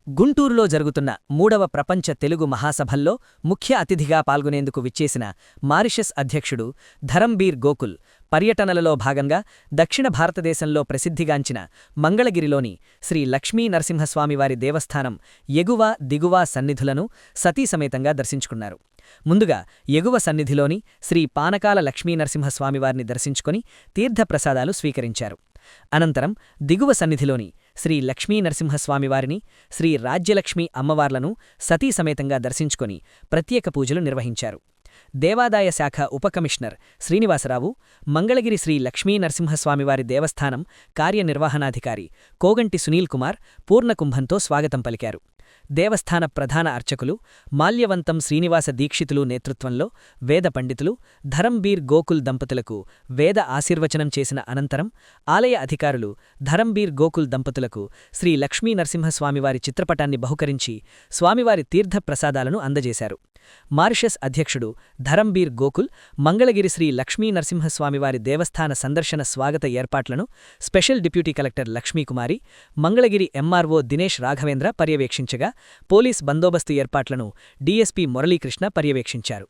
గుంటూరులో జరుగుతున్న 3వ ప్రపంచ తెలుగు మహాసభల్లో ముఖ్య అతిథిగా పాల్గొనేందుకు విచ్చేసిన మారిషస్ అధ్యక్షుడు ధరంబీర్ గోకుల్ పర్యటనలలో భాగంగా దక్షిణ భారతదేశంలో ప్రసిద్ధిగాంచిన మంగళగిరిలోని శ్రీ లక్ష్మీ నరసింహస్వామివారి దేవస్థానం ఎగువ దిగువ సన్నిధులను సతీసమేతంగా దర్శించుకున్నారు. ముందుగా ఎగువ సన్నిధిలోని శ్రీ పానకాల లక్ష్మీనరసింహస్వామివారిని దర్శించుకుని తీర్థప్రసాదాలు స్వీకరించారు. అనంతరం దిగువ సన్నిధిలోని శ్రీ లక్ష్మీనరసింహస్వామివారిని, శ్రీ రాజ్యలక్ష్మీ అమ్మవార్లను సతీసమేతంగా దర్శించుకొని ప్రత్యేక పూజలు నిర్వహించారు. దేవాదాయ శాఖ ఉపకమిషనర్ శ్రీనివాసరావు, మంగళగిరి శ్రీ లక్ష్మీనరసింహస్వామివారి దేవస్థానం కార్యనిర్వహణాధికారి కోగంటి సునీల్ కుమార్ పూర్ణకుంభంతో స్వాగతం పలికారు. దేవస్థాన ప్రధాన అర్చకులు మాల్యవంతం శ్రీనివాస దీక్షితులు నేతృత్వంలో వేద పండితులు ధరంబీర్ గోకుల్ దంపతులకు వేద ఆశీర్వచనం చేసిన అనంతరం ఆలయ అధికారులు ధరంబీర్ గోకుల్ దంపతులకు శ్రీ లక్ష్మీనరసింహస్వామివారి చిత్రపటాన్ని బహుకరించి స్వామివారి తీర్థ ప్రసాదాలను అందజేశారు. మారిషస్ అధ్యక్షుడు ధరంబీర్ గోకుల్ మంగళగిరి శ్రీ లక్ష్మీనరసింహస్వామివారి దేవస్థాన సందర్శన స్వాగత ఏర్పాట్లను special deputy collector Lakshmikumari, Mangalagiri MRO Dinesh Raghavendra పర్యవేక్షించగా పోలీస్ బందోబస్తు ఏర్పాట్లను డీఎస్పీ మురళీకృష్ణ పర్యవేక్షించారు.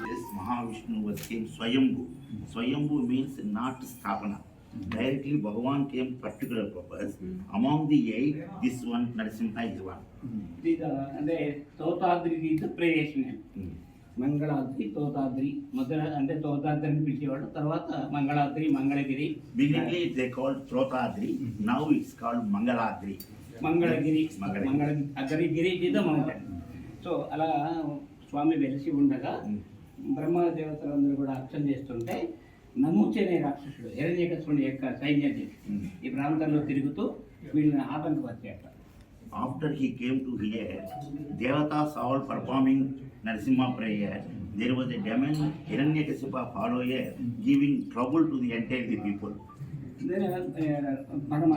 This Mahavishnu was came Swayambhu. Swayambhu means not Sthapana. Directly Bhagavan came particular purpose. Among the 8, this one Narasimha is one. అంటే తోతాద్రి is ప్రవేశం. మంగళాద్రి తోతాద్రి మొదట అంటే తోతాద్రిని పిలిచేవాడు, తర్వాత Mangaladri Mangalagiri. Beginning they called Trotadri, now it's called Mangaladri. Mangalagiri Agrigiri is the mountain. So అలా స్వామి వెలిసి ఉండగా బ్రహ్మదేవతలందరూ కూడా అర్చన చేస్తుంటే నముచి అనే రాక్షసుడు హిరణ్యకశిపుని యొక్క సైన్యం ఈ ప్రాంతంలో తిరుగుతూ వీళ్ళని ఆతంకపరిచాడు. After he came to here, Devatas all performing Narasimha prayer. There was a demon Hiranyakasipa follower giving trouble to the entire people. మనం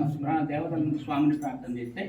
దేవతలను స్వామిని ప్రార్థన చేస్తే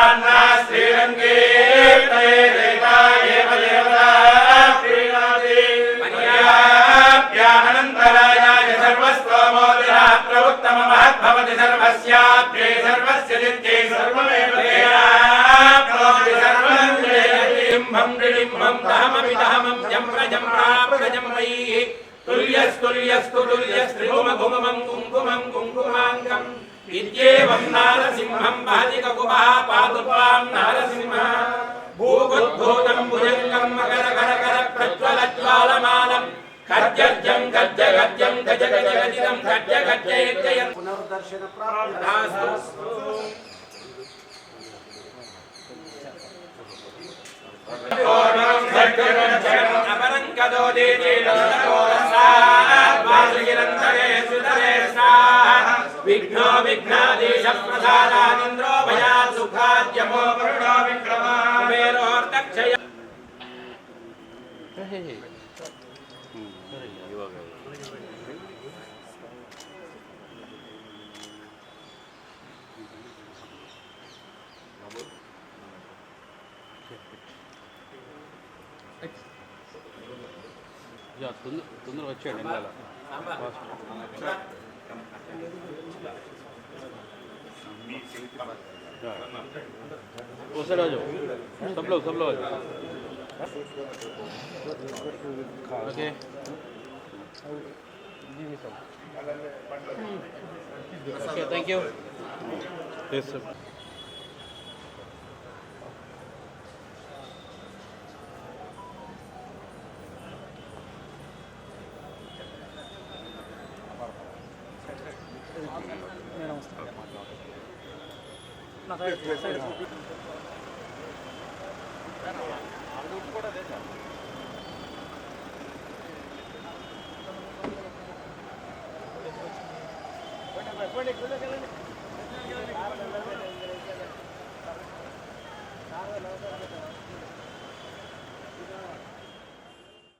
श्रीरङ्गे देवता एव देवता प्रीणाति मन्याप्यानन्तरायाय सर्वस्तोमोदरा प्रवुत्तममहद्भवति सर्वस्याप्ये सर्वस्य नित्ये सर्वमेव तेनाप्नोति सर्वं जयतिम्भं डिडिम्भं दहमपि दहमं जं प्राप्रजं वैः तुल्यस्तुल्यस्तु तुल्यस्त्रिभुमघुमं कुङ्कुमं कुङ्कुमाङ्गम् इत्येवं नारसिंहं बालिककुपः पातु त्वां नारसिंहः भूगुद्भूतं भुजङ्गं मकरकरकर प्रज्वलज्वालमानं खड्गज्जं गज्जगज्जं गजगजगजितं खड्गगज्जयज्जयन् पुनर्दर्शन प्राप्तिरस्तु। अपरं कदो देजेरन्तरे सुतरे स्वाहा विघ्नो विघ्नादेश प्रसादानिन्द्रो भयात् सुखाद्यमो वरुणो विक्रमः कुबेरोर्दक्षय తొందరగా వచ్చేయండి వెళ్ళాలి दूसरा जो सब लोग okay okay thank you yes sir వెళ్ళండి